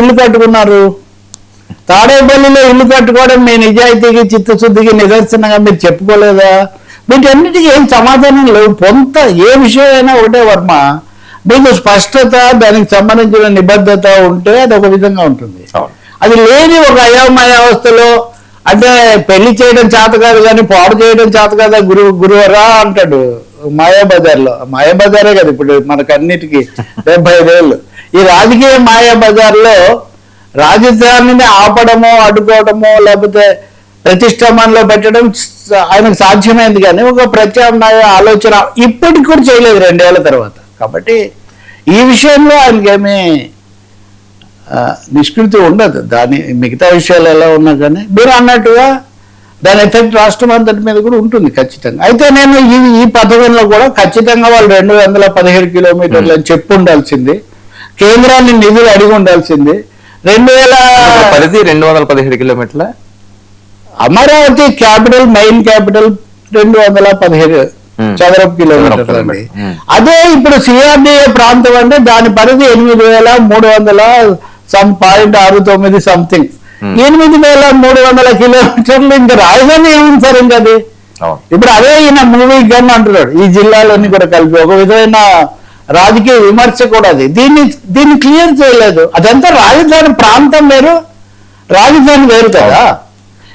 ఇల్లు కట్టుకున్నారు? తాడేపల్లిలో ఇల్లు కట్టుకోవడం మీ నిజాయితీకి చిత్తశుద్ధికి నిదర్శనంగా మీరు చెప్పుకోలేదా? వీటన్నిటికీ ఏం సమాధానం లేవు. పొంత ఏ విషయమైనా ఒకటే వర్మ, మీకు స్పష్టత, దానికి సంబంధించిన నిబద్ధత ఉంటే అది ఒక విధంగా ఉంటుంది. అది లేని ఒక అయోమయావస్థలో, అంటే పెళ్లి చేయడం చేత కాదు కానీ పాడు చేయడం చేత కదా గురువరా అంటాడు మాయాబజార్లో. మాయాబజారే కదా ఇప్పుడు మనకన్నిటికీ 75 ఏళ్ళు. ఈ రాజకీయ మాయాబజార్లో రాజధానిని ఆపడమో అడ్డుకోవడమో లేకపోతే ప్రతిష్టంభనలో పెట్టడం ఆయనకు సాధ్యమైంది, కానీ ఒక ప్రత్యామ్నాయ ఆలోచన ఇప్పటికి కూడా చేయలేదు 2 ఏళ్ల తర్వాత. కాబట్టి ఈ విషయంలో ఆయనకేమీ నిష్కృతి ఉండదు. దాని మిగతా విషయాలు ఎలా ఉన్నా కానీ మీరు అన్నట్టుగా దాని ఎఫెక్ట్ రాష్ట్రం అంతటి మీద కూడా ఉంటుంది ఖచ్చితంగా. అయితే నేను ఈ పథకంలో కూడా ఖచ్చితంగా వాళ్ళు 217 కిలోమీటర్లు అని చెప్పు ఉండాల్సింది, కేంద్రాన్ని నిధులు అడిగి ఉండాల్సింది. 217 కిలోమీటర్ల అమరావతి క్యాపిటల్, మెయిన్ క్యాపిటల్ 217 చదరపు కిలోమీటర్లు అండి. అదే ఇప్పుడు సిఆర్డిఏ ప్రాంతం అంటే దాని పరిధి 8,300.69 సంథింగ్. 8,300 కిలోమీటర్లు. ఇంకా రాజధాని ఏముంది సార్? ఇంకా అది ఇప్పుడు అదే ఈయన మూవీ గన్ అంటున్నాడు. ఈ జిల్లాలన్నీ కూడా కలిపి ఒక విధమైన రాజకీయ విమర్శ కూడా అది. దీన్ని క్లియర్ చేయలేదు. అదంతా రాజధాని ప్రాంతం వేరు, రాజధాని వేరు కదా.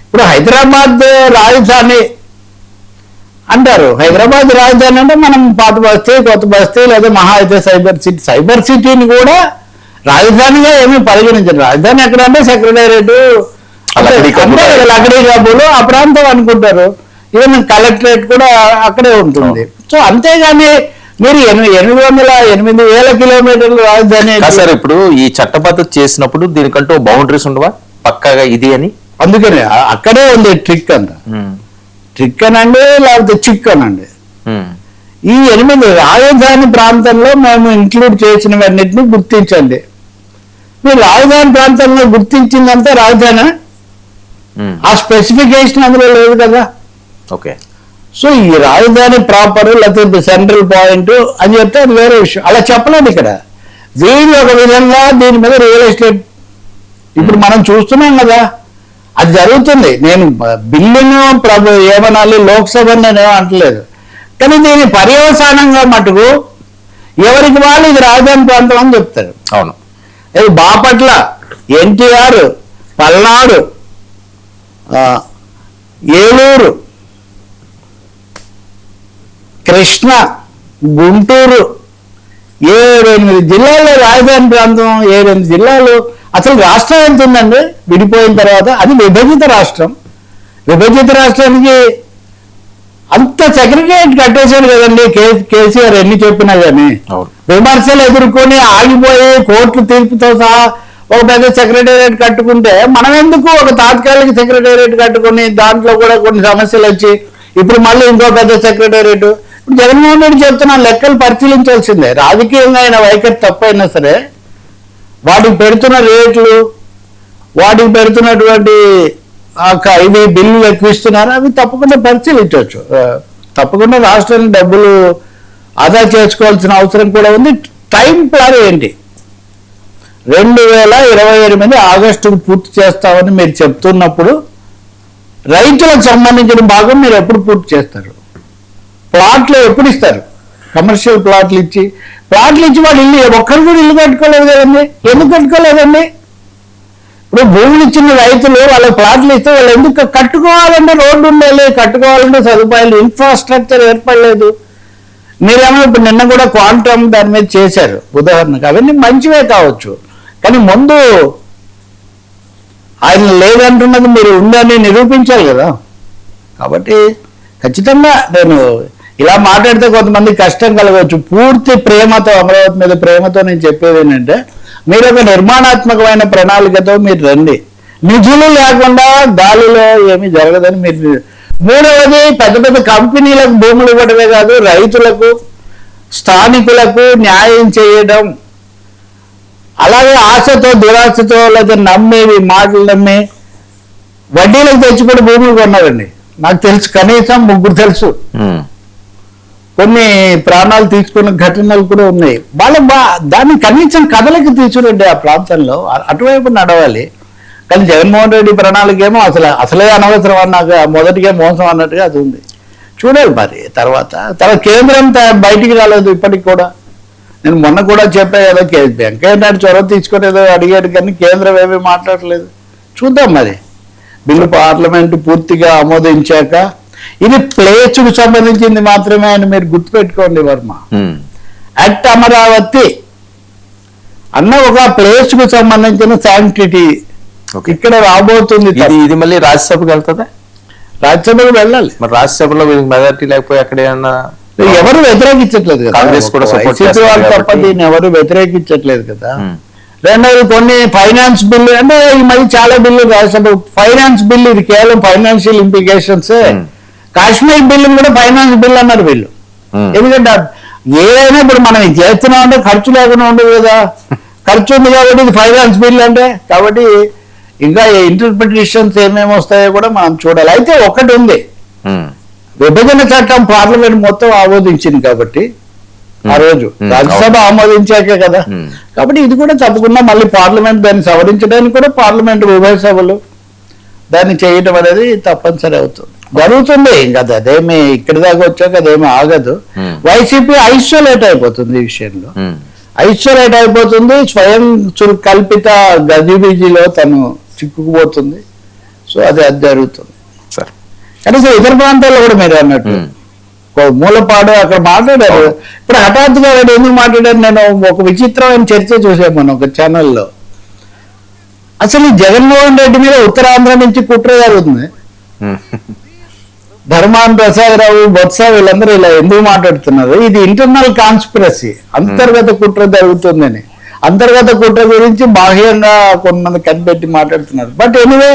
ఇప్పుడు హైదరాబాద్ రాజధాని అంటారు. హైదరాబాద్ రాజధాని అంటే మనం పాత బస్తీ, కొత్త బస్తీ, లేదా మహా అయితే సైబర్ సిటీ. సైబర్ సిటీని కూడా రాజధానిగా ఏమీ పరిగణించారు. రాజధాని ఎక్కడ అంటే సెక్రటేరియట్, లకడీ కాబోలు ఆ ప్రాంతం అనుకుంటారు. ఈవెన్ కలెక్టరేట్ కూడా అక్కడే ఉంటుంది. సో అంతేగాని మీరు 8,000 కిలోమీటర్లు రాజధాని. సార్ ఇప్పుడు ఈ చట్టబద్ధత చేసినప్పుడు దీనికంటూ బౌండరీస్ ఉండవా పక్కాగా ఇది అని? అందుకనే అక్కడే ఉంది ట్రిక్ అంతా. ట్రిక్ అనండి లేకపోతే చిక్ అనండి. ఈ 8 రాజధాని ప్రాంతంలో మేము ఇంక్లూడ్ చేసినవన్నిటిని గుర్తించండి. మీరు రాజధాని ప్రాంతంలో గుర్తించిందంతా రాజధాని, ఆ స్పెసిఫికేషన్ అందులో లేదు కదా. ఓకే. సో ఈ రాజధాని ప్రాపర్ లేకపోతే సెంట్రల్ పాయింట్ అని చెప్తే అది వేరే విషయం. అలా చెప్పలేదు ఇక్కడ. వీళ్ళు ఒక విధంగా దీని మీద రియల్ ఎస్టేట్ ఇప్పుడు మనం చూస్తున్నాం కదా, అది జరుగుతుంది. నేను బిల్లును ఏమనాలి, లోక్సభ నేనేమో అంటలేదు, కానీ దీని పర్యవసానంగా మటుకు ఎవరికి వాళ్ళు ఇది రాజధాని ప్రాంతం అని చెప్తారు. అవును. ఇది బాపట్ల, ఎన్టీఆర్, పల్నాడు, ఏలూరు, కృష్ణ, గుంటూరు, 7-8 జిల్లాల్లో రాజధాని ప్రాంతం. 7-8 జిల్లాలు. అసలు రాష్ట్రం ఎంత ఉందండి విడిపోయిన తర్వాత? అది విభజిత రాష్ట్రం. విభజిత రాష్ట్రానికి అంత సెక్రటరియట్ కట్టేశాడు కదండి కేసీఆర్. ఎన్ని చెప్పినా కానీ విమర్శలు ఎదుర్కొని ఆగిపోయి కోర్టు తీర్పుతో సహా ఒక పెద్ద సెక్రటేరియట్ కట్టుకుంటే మనం ఎందుకు ఒక తాత్కాలిక సెక్రటేరియట్ కట్టుకుని దాంట్లో కూడా కొన్ని సమస్యలు వచ్చి ఇప్పుడు మళ్ళీ ఇంకో పెద్ద సెక్రటేరియట్. ఇప్పుడు జగన్మోహన్ రెడ్డి చెప్తున్న లెక్కలు పరిశీలించాల్సిందే. రాజకీయంగా ఆయన వైఖరి తప్పైనా సరే వాటికి పెడుతున్న రేట్లు, వాటికి పెడుతున్నటువంటి ఇవి బిల్లులు ఎక్కువ ఇస్తున్నారు, అవి తప్పకుండా పరిశీలించవచ్చు. తప్పకుండా రాష్ట్రానికి డబ్బులు ఆదా చేసుకోవాల్సిన అవసరం కూడా ఉంది. టైం ప్లాన్ ఏంటి? 2028 ఆగస్టుకు పూర్తి చేస్తామని మీరు చెప్తున్నప్పుడు రైతులకు సంబంధించిన భాగం మీరు ఎప్పుడు పూర్తి చేస్తారు? ప్లాట్లు ఎప్పుడు ఇస్తారు? కమర్షియల్ ప్లాట్లు ఇచ్చి వాళ్ళు ఇల్లు ఒక్కరు కూడా ఇల్లు కట్టుకోలేదు కదండి. ఎందుకు కట్టుకోలేదండి? ఇప్పుడు భూములు ఇచ్చిన రైతులు వాళ్ళకి ప్లాట్లు ఇస్తే వాళ్ళు ఎందుకు కట్టుకోవాలంటే రోడ్డు ఉండాలి, కట్టుకోవాలంటే సదుపాయాలు, ఇన్ఫ్రాస్ట్రక్చర్ ఏర్పడలేదు. మీరేమో ఇప్పుడు నిన్న కూడా క్వాంటమ్ దాని మీద చేశారు ఉదాహరణకు. అవన్నీ మంచివే కావచ్చు, కానీ ముందు ఆయన లేదంటున్నది మీరు ఉందని నిరూపించాలి కదా. కాబట్టి ఖచ్చితంగా నేను ఇలా మాట్లాడితే కొంతమంది కష్టం కలగవచ్చు. పూర్తి ప్రేమతో, అమరావతి మీద ప్రేమతో నేను చెప్పేది ఏంటంటే మీరు ఒక నిర్మాణాత్మకమైన ప్రణాళికతో మీరు రండి. నిధులు లేకుండా గాలిలో ఏమీ జరగదని మీరు. మూడవది, పెద్ద పెద్ద కంపెనీలకు భూములు ఇవ్వడమే కాదు, రైతులకు, స్థానికులకు న్యాయం చేయడం. అలాగే ఆశతో, దురాశతో, లేదా నమ్మేవి మాటలు నమ్మి వడ్డీలకు తెచ్చి కూడా భూములు కొన్నారండి. నాకు తెలుసు, కనీసం 3 తెలుసు. కొన్ని ప్రాణాలు తీసుకున్న ఘటనలు కూడా ఉన్నాయి. దాన్ని కనీసం కథలకి తీసుకురండి ఆ ప్రాంతంలో, అటువైపు నడవాలి. కానీ జగన్మోహన్ రెడ్డి ప్రణాళికేమో అసలే అనవసరం అన్నాక మొదటిగా మోసం అన్నట్టుగా అది ఉంది. చూడాలి మరి తర్వాత కేంద్రం బయటికి రాలేదు ఇప్పటికి కూడా. నేను మొన్న కూడా చెప్పా కదా, వెంకయ్య నాయుడు చొరవ తీసుకొని ఏదో అడిగాడు కానీ కేంద్రం ఏమీ మాట్లాడలేదు. చూద్దాం మరి. బిల్లు పార్లమెంటు పూర్తిగా ఆమోదించాక, ఇది ప్లేస్కు సంబంధించింది మాత్రమే అని మీరు గుర్తుపెట్టుకోండి వర్మ. యాక్ట్ అమరావతి అన్న ఒక ప్లేస్కు సంబంధించిన శాంక్టిటీ ఇక్కడ రాబోతుంది. ఇది మళ్ళీ రాజ్యసభకు వెళ్తుందా? రాజ్యసభకు వెళ్ళాలి. మరి రాజ్యసభలో మెజారిటీ లేకపోతే అక్కడ ఏమన్నా ఎవరు వ్యతిరేకించట్లేదు కదా, కాంగ్రెస్ కూడా తప్ప దీన్ని ఎవరు వ్యతిరేకించట్లేదు కదా. రెండవది కొన్ని ఫైనాన్స్ బిల్లు అంటే ఈ మధ్య చాలా బిల్లు రాజ్యసభ ఫైనాన్స్ బిల్లు, ఇది కేవలం ఫైనాన్షియల్ ఇంప్లికేషన్స్. కాశ్మీర్ బిల్లు కూడా ఫైనాన్స్ బిల్ అన్నారు వీళ్ళు. ఎందుకంటే ఏదైనా ఇప్పుడు మనం ఇది చేస్తున్నాం అంటే ఖర్చు లేకుండా ఉండదు కదా, ఖర్చు ఉంది కాబట్టి ఇది ఫైనాన్స్ బిల్ అంటే. కాబట్టి ఇంకా ఇంటర్ప్రిటేషన్స్ ఏమేమి వస్తాయో కూడా మనం చూడాలి. అయితే ఒకటి ఉంది, విభజన చట్టం పార్లమెంట్ మొత్తం ఆమోదించింది కాబట్టి ఆ రోజు రాజ్యసభ ఆమోదించాకే కదా. కాబట్టి ఇది కూడా తప్పకుండా మళ్ళీ పార్లమెంట్ దాన్ని సవరించడానికి కూడా పార్లమెంట్ ఉభయ సభలు దాన్ని చేయటం అనేది తప్పనిసరి అవుతుంది, జరుగుతుంది. ఇంకా అదేమి ఇక్కడి దాకా వచ్చాక అదేమి ఆగదు. వైసీపీ ఐసోలేట్ అయిపోతుంది ఈ విషయంలో, ఐసోలేట్ అయిపోతుంది. స్వయం కల్పిత గజిబిజిలో తను చిక్కుకుపోతుంది. సో అది జరుగుతుంది. కనీసం ఇతర ప్రాంతాల్లో కూడా మీరు అన్నట్టు మూలపాడు అక్కడ మాట్లాడారు. ఇప్పుడు హఠాత్తుగా వాడు ఎందుకు మాట్లాడారు? నేను ఒక విచిత్రమైన చర్చ చూసాను మన ఒక ఛానల్లో. అసలు ఈ జగన్మోహన్ రెడ్డి మీద ఉత్తరాంధ్ర నుంచి కుట్ర జరుగుతుంది. ధర్మాన్ ప్రసాదరావు, బొత్స వీళ్ళందరూ ఇలా ఎందుకు మాట్లాడుతున్నారు? ఇది ఇంటర్నల్ కాన్స్పిరసీ, అంతర్గత కుట్ర జరుగుతుందని. అంతర్గత కుట్ర గురించి బాహ్యంగా కొంతమంది కనిపెట్టి మాట్లాడుతున్నారు. బట్ ఎనీవే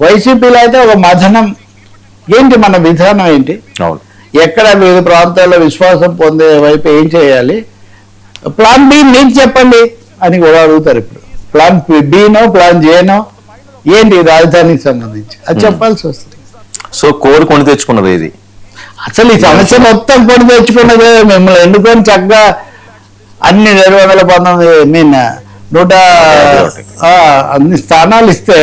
వైసీపీలో అయితే ఒక మథనం ఏంటి, మన విధానం ఏంటి, ఎక్కడ వివిధ ప్రాంతాల్లో విశ్వాసం పొందే వైపు ఏం చేయాలి, ప్లాన్ బి మీకు చెప్పండి అని కూడా అడుగుతారు. ఇప్పుడు ప్లాన్ బినో ప్లాన్ జేనో ఏంటి రాజధానికి సంబంధించి అది చెప్పాల్సి వస్తుంది. సో కోరి కొని తెచ్చుకున్నది ఇది. అసలు ఈ సమస్య మొత్తం కొని తెచ్చుకున్నదే. మిమ్మల్ని ఎన్నుకొని చక్కగా అన్ని 219 అన్ని స్థానాలు ఇస్తే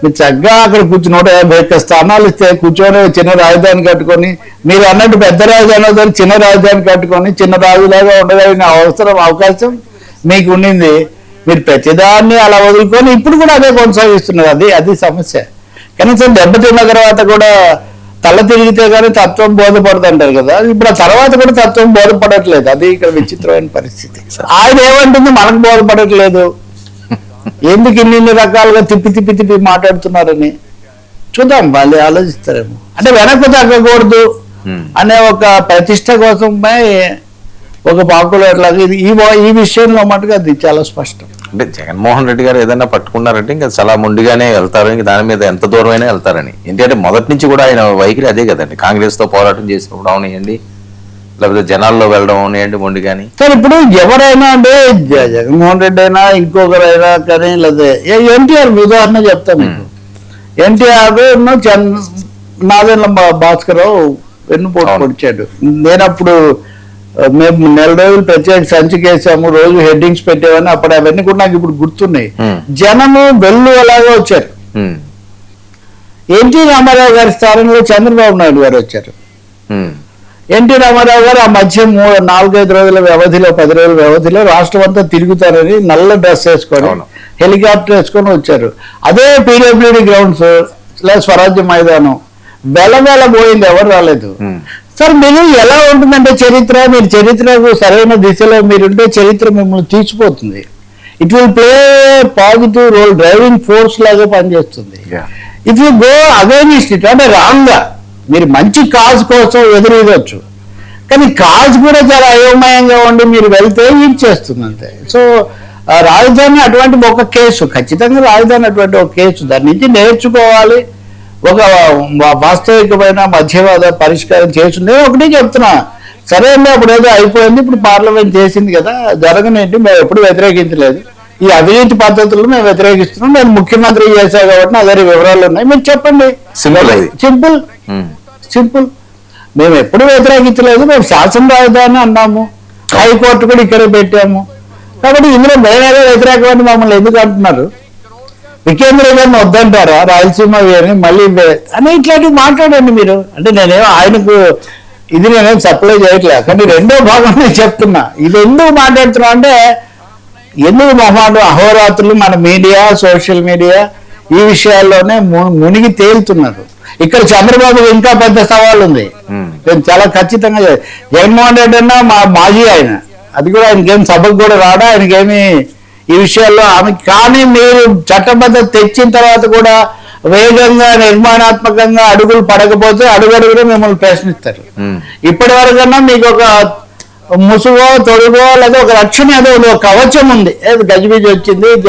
మీరు చక్కగా అక్కడ 151 స్థానాలు ఇస్తే కూర్చొని చిన్న రాజధాని కట్టుకొని, మీరు అన్నట్టు పెద్ద రాజధాని చిన్న రాజధాని కట్టుకొని చిన్న రాజులాగా ఉండగలిగిన అవకాశం మీకు ఉండింది. మీరు ప్రతిదాన్ని అలా వదులుకొని ఇప్పుడు కూడా అదే కొనసాగిస్తున్నారు. అది సమస్య. కనీసం దెబ్బతిన్న తర్వాత కూడా తల తిరిగితే కానీ తత్వం బోధపడదంటారు కదా, ఇప్పుడు ఆ తర్వాత కూడా తత్వం బోధపడట్లేదు. అది ఇక్కడ విచిత్రమైన పరిస్థితి. ఆయన ఏమంటుంది, మనకు బోధపడట్లేదు, ఎందుకు ఇన్ని రకాలుగా తిప్పి మాట్లాడుతున్నారని. చూద్దాం, వాళ్ళు ఆలోచిస్తారేమో. అంటే వెనక్కు తగ్గకూడదు అనే ఒక ప్రతిష్ట కోసం ఒక పాపులర్లాగా ఈ విషయంలో మటుకు అది చాలా స్పష్టం. అంటే జగన్మోహన్ రెడ్డి గారు ఏదైనా పట్టుకున్నారంటే ఇంకా చాలా ముందుగానే వెళ్తారు, ఇంకా దాని మీద ఎంత దూరమైనా వెళ్తారని. ఎందుకంటే మొదటి నుంచి కూడా ఆయన వైఖరి అదే కదండి. కాంగ్రెస్ తో పోరాటం చేసినప్పుడు అవనియండి, లేకపోతే జనాల్లో వెళ్ళడం అవనియండి మొండిగాని. సార్ ఇప్పుడు ఎవరైనా అంటే జగన్మోహన్ రెడ్డి అయినా ఇంకొకరైనా కానీ, లేదా ఎన్టీఆర్ ఉదాహరణ చెప్తాను మీకు. ఎన్టీఆర్ నాదెండ్ల భాస్కరరావు వెన్నుపోటు పొడిచాడు. నేను అప్పుడు మేము 4 రోజులు ప్రత్యేక సంచికేసాము, రోజు హెడ్డింగ్స్ పెట్టేవని. అప్పుడు అవన్నీ కూడా నాకు ఇప్పుడు గుర్తున్నాయి. జనము వెళ్ళు అలాగే వచ్చారు. ఎన్టీ రామారావు గారి స్థానంలో చంద్రబాబు నాయుడు గారు వచ్చారు. ఎన్టీ రామారావు గారు ఆ మధ్య 4-5 రోజుల వ్యవధిలో 10 రోజుల వ్యవధిలో రాష్ట్రం అంతా తిరుగుతారని నల్ల డ్రెస్ వేసుకొని హెలికాప్టర్ వేసుకొని వచ్చారు. అదే పీడబ్ల్యూడి గ్రౌండ్స్ స్వరాజ్య మైదానం వెల పోయింది, ఎవరు రాలేదు. సార్ మీరు ఎలా ఉంటుందంటే మీరు చరిత్రకు సరైన దిశలో మీరుంటే చరిత్ర మిమ్మల్ని తీర్చిపోతుంది. It will play positive role, driving force లాగా పనిచేస్తుంది. If you go against it అంటే రాంగ్ గా, మీరు మంచి కాజ్ కోసం ఎదురువచ్చు కానీ కాజ్ కూడా చాలా అయోమయంగా ఉండి మీరు వెళ్తే ఇది చేస్తుంది అంతే. సో రాజధాని అటువంటి ఒక కేసు, ఖచ్చితంగా రాజధాని అటువంటి ఒక కేసు, దాని నుంచి నేర్చుకోవాలి, ఒక వాస్తవికమైన మధ్యవాద పరిష్కారం చేస్తుంది. ఒకటే చెప్తున్నా, సరే అండి అప్పుడు ఏదో అయిపోయింది, ఇప్పుడు పార్లమెంట్ చేసింది కదా, జరగనేంటి, మేము ఎప్పుడు వ్యతిరేకించలేదు. ఈ అవినీతి పద్ధతులను మేము వ్యతిరేకిస్తున్నాం, నేను ముఖ్యమంత్రి చేశా కాబట్టి అదే వివరాలు ఉన్నాయి, మీరు చెప్పండి. సింపుల్. మేము ఎప్పుడు వ్యతిరేకించలేదు, మేము శాసన రాజధాని అన్నాము, హైకోర్టు కూడా ఇక్కడ పెట్టాము. కాబట్టి ఇందులో మేమేదో వ్యతిరేకమని మమ్మల్ని ఎందుకు అంటున్నారు? వికేంద్ర గారిని వద్దంటారా రాయలసీమ అని మళ్ళీ అని ఇట్లాంటివి మాట్లాడండి మీరు. అంటే నేనేమో ఆయనకు ఇది నేనేం సప్లై చేయట్లేదు, కానీ రెండో భాగం నేను చెప్తున్నా. ఇది ఎందుకు మాట్లాడుతున్నా అంటే ఎందుకు మొహమాటం అహోరాత్రులు మన మీడియా, సోషల్ మీడియా ఈ విషయాల్లోనే మునిగి తేలుతున్నారు. ఇక్కడ చంద్రబాబు ఇంకా పెద్ద సవాల్ ఉంది. నేను చాలా ఖచ్చితంగా జగన్మోహన్ రెడ్డి అన్న మాజీ ఆయన, అది కూడా ఆయనకేం సభకు కూడా రాడా, ఆయనకేమి ఈ విషయాల్లో ఆమె. కానీ మీరు చట్టబద్ధత తెచ్చిన తర్వాత కూడా వేగంగా నిర్మాణాత్మకంగా అడుగులు పడకపోతే అడుగడుగునే మిమ్మల్ని ప్రశ్నిస్తారు. ఇప్పటి వరకన్నా మీకు ఒక ముసుగో తొడుగో లేదా ఒక రక్షణ ఏదో ఒక కవచం ఉంది. గజిబిజి వచ్చింది,